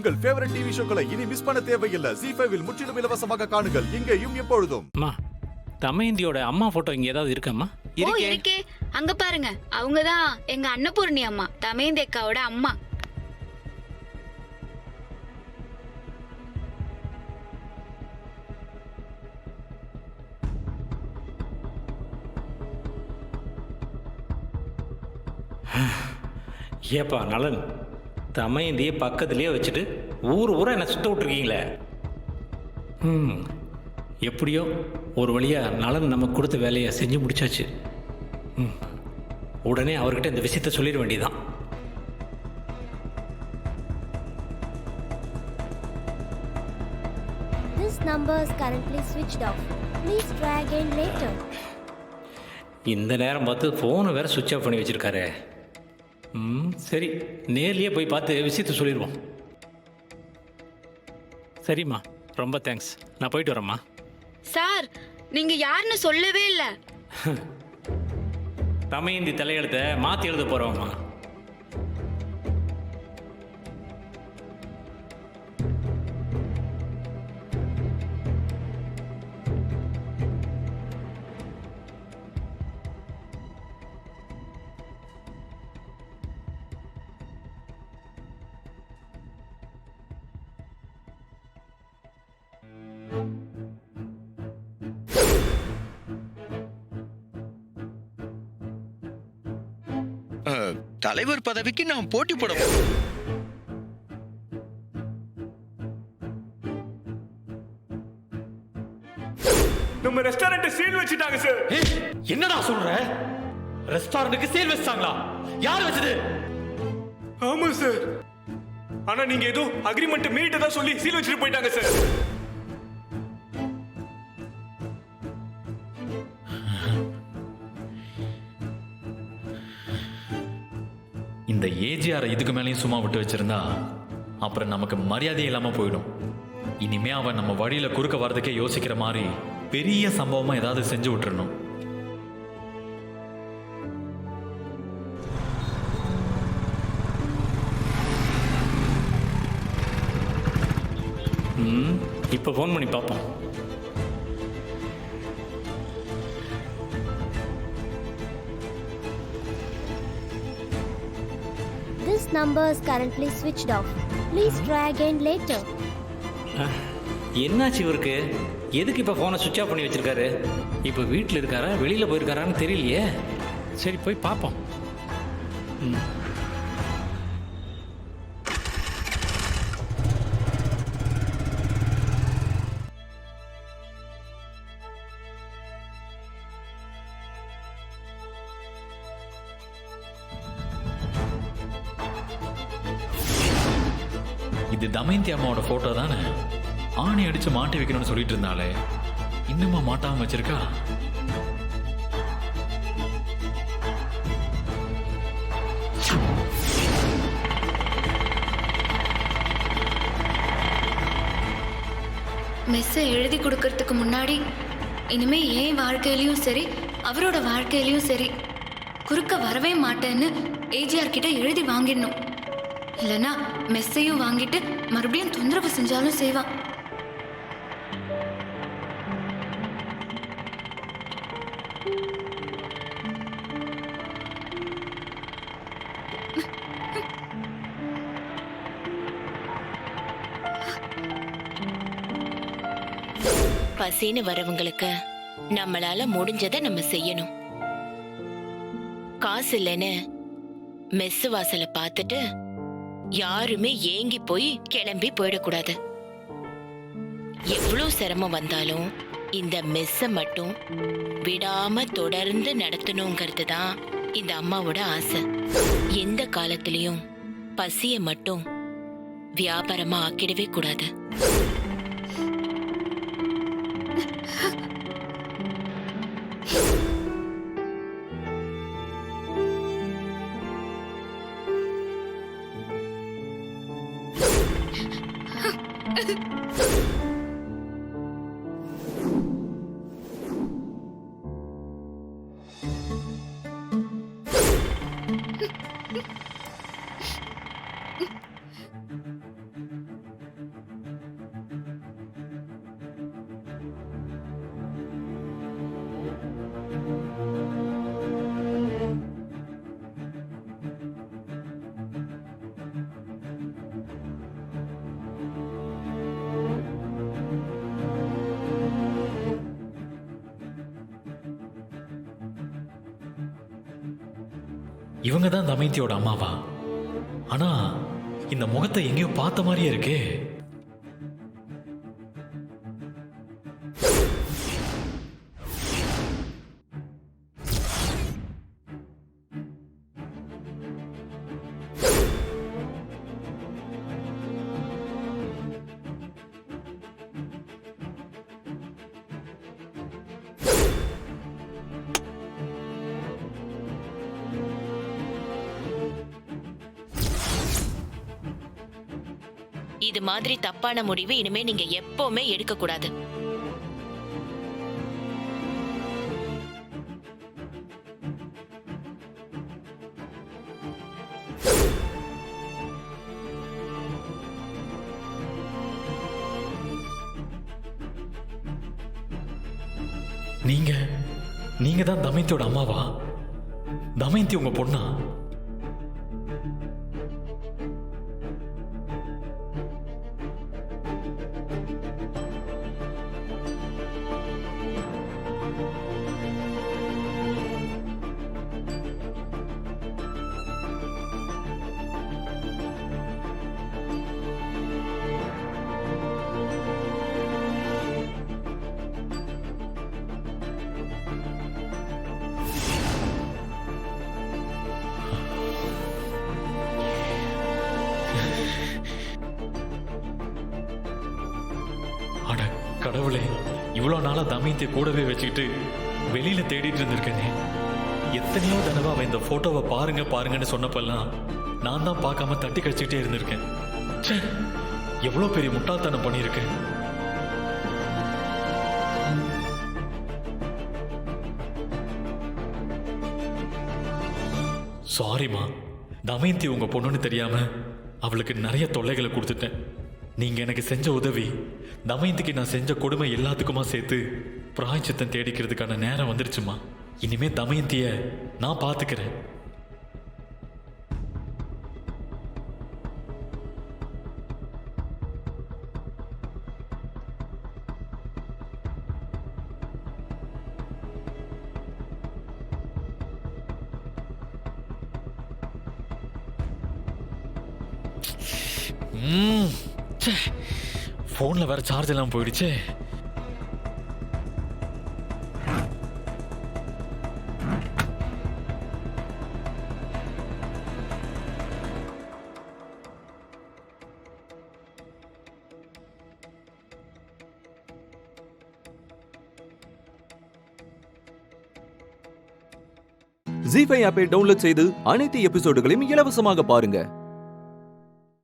உங்கள் favourite TV ஷோக்களை இனி miss பண்ண தேவையில்லை. ஜீ5 இல் முற்றிலும் இலவசமாக காணுங்கள், இங்கேயும் எப்பொழுதும். அம்மா, தமயந்தியோட அம்மா போட்டோ இங்க ஏதாவது இருக்கம்மா? இருக்கே, அங்க பாருங்க. அவங்கதான் எங்க அன்னபூர்ணி அம்மா, தமயந்தி அக்காவோட அம்மா. ஏப்பா நலன், தமயந்தியை பக்கத்துலேயே வச்சுட்டு ஊரா என்னை சுத்த விட்டுருக்கீங்களே. எப்படியோ ஒரு வழியாக நலன் நமக்கு கொடுத்த வேலையை செஞ்சு முடிச்சாச்சு. உடனே அவர்கிட்ட இந்த விஷயத்த சொல்லிட வேண்டியதான். This number is currently switched off. Please try again later. இந்த நேரம் பார்த்து ஃபோனை வேற சுவிட்ச் ஆஃப் பண்ணி வச்சிருக்காரு. சரி, நேர்லேயே போய் பார்த்து விஷயத்த சொல்லிடுவோம். சரிம்மா, ரொம்ப தேங்க்ஸ். நான் போயிட்டு வரேம்மா. சார், நீங்க யாருன்னு சொல்லவே இல்ல. தமயந்தி தலையெழுத்த மாற்றி எழுத போகிறோம்மா. தலைவர் பதவிக்கு நாம் போட்டி போட நம்ம ரெஸ்டாரண்ட் சீல் வச்சிட்டாங்க சார். என்னடா சொல்ற? ரெஸ்டாரண்ட்டுக்கு சீல் வச்சாங்களா? யார் வச்சது? ஆமா சார். ஆனா நீங்க ஏதோ அக்ரிமெண்ட் மீறிட்டதா சொல்லி சீல் வச்சிட்டு போயிட்டாங்க சார். இந்த ஏஜிஆரை இதுக்கு மேலேயும் சும்மா விட்டு வச்சிருந்தா அப்புறம் நமக்கு மரியாதை இல்லாம போயிடும். இனிமே அவன் நம்ம வழியில குறுக்க வர்றதுக்கே யோசிக்கிற மாதிரி பெரிய சம்பவமா ஏதாவது செஞ்சு விட்டுறணும். இப்போ ஃபோன் பண்ணி பார்ப்போம். This number is currently switched off. Please try again later. என்னாச்சு இவருக்கு? எதுக்கு இப்போ ஃபோனை சுவிட்ச் ஆஃப் பண்ணி வச்சிருக்காரு? இப்போ வீட்டில் இருக்காரா வெளியில் போயிருக்காரான்னு தெரியலையே. சரி, போய் பார்ப்போம். இது தமயந்தி அம்மாவோட போட்டோ தானே? ஆணி அடிச்சு மாட்டி வைக்கணும்னு சொல்லிட்டு இருந்தாலே, இன்னுமா மாட்டாம வச்சிருக்கா? மெஸ்ஸை எழுதி கொடுக்கறதுக்கு முன்னாடி இனிமே என் வாழ்க்கையிலயும் சரி அவரோட வாழ்க்கையிலயும் சரி குறுக்க வரவே மாட்டேன்னு ஏஜிஆர் கிட்ட எழுதி வாங்கிடணும். இல்லைன்னா மெஸ்ஸையும் வாங்கிட்டு மறுபடியும் தொந்தரவு செஞ்சாலும் செய்வான். பசின்னு வரவங்களுக்கு நம்மளால முடிஞ்சதை நம்ம செய்யணும். காசு இல்லைன்னு மெஸ் வாசலை பார்த்துட்டு யாருமே ஏங்கி போய் கிளம்பி போயிடக்கூடாது. எவ்வளவு சிரமம் வந்தாலும் இந்த மெஸ்ஸை மட்டும் விடாம தொடர்ந்து நடத்தணுங்கிறது தான் இந்த அம்மாவோட ஆசை. எந்த காலத்திலையும் பசிய மட்டும் வியாபாரமா ஆக்கிடவே கூடாது. இவங்க தான் தமயந்தியோட அம்மாவா? ஆனா இந்த முகத்தை எங்கேயோ பார்த்த மாதிரியே இருக்கே. இது மாதிரி தப்பான முடிவு இனிமே நீங்க எப்பவுமே எடுக்க கூடாது. நீங்க தான் தமயந்தியோட அம்மாவா? தமயந்தி உங்க பொண்ணா? அட கடவுளே, இவ்வளோ நாளா தமயந்தியை கூடவே வச்சுக்கிட்டு வெளியில தேடிட்டு இருந்திருக்கேனே. எத்தனையோ தடவை அவன் இந்த போட்டோவை பாருங்க பாருங்கன்னு சொன்னப்பெல்லாம் நான் தான் பார்க்காம தட்டி கழிச்சுக்கிட்டே இருந்திருக்கேன். ச்சே, எவ்வளோ பெரிய முட்டாள்தனம் பண்ணியிருக்கேன். சாரிம்மா, தமயந்தி உங்க பொண்ணுன்னு தெரியாம அவளுக்கு நிறைய தொல்லைகளை கொடுத்துட்டேன். நீங்க எனக்கு செஞ்ச உதவி, தமயந்திக்கு நான் செஞ்ச கொடுமை எல்லாத்துக்குமா சேர்த்து பிராயச்சித்தம் தேடிக்கிறதுக்கான நேரம் வந்துருச்சுமா. இனிமே தமயந்திய நான் பாத்துக்கிறேன். போன்ல வேற சார்ஜ் எல்லாம் போயிடுச்சு. ஜீ5 ஆப்பை டவுன்லோட் செய்து அனைத்து எபிசோடுகளையும் இலவசமாக பாருங்க.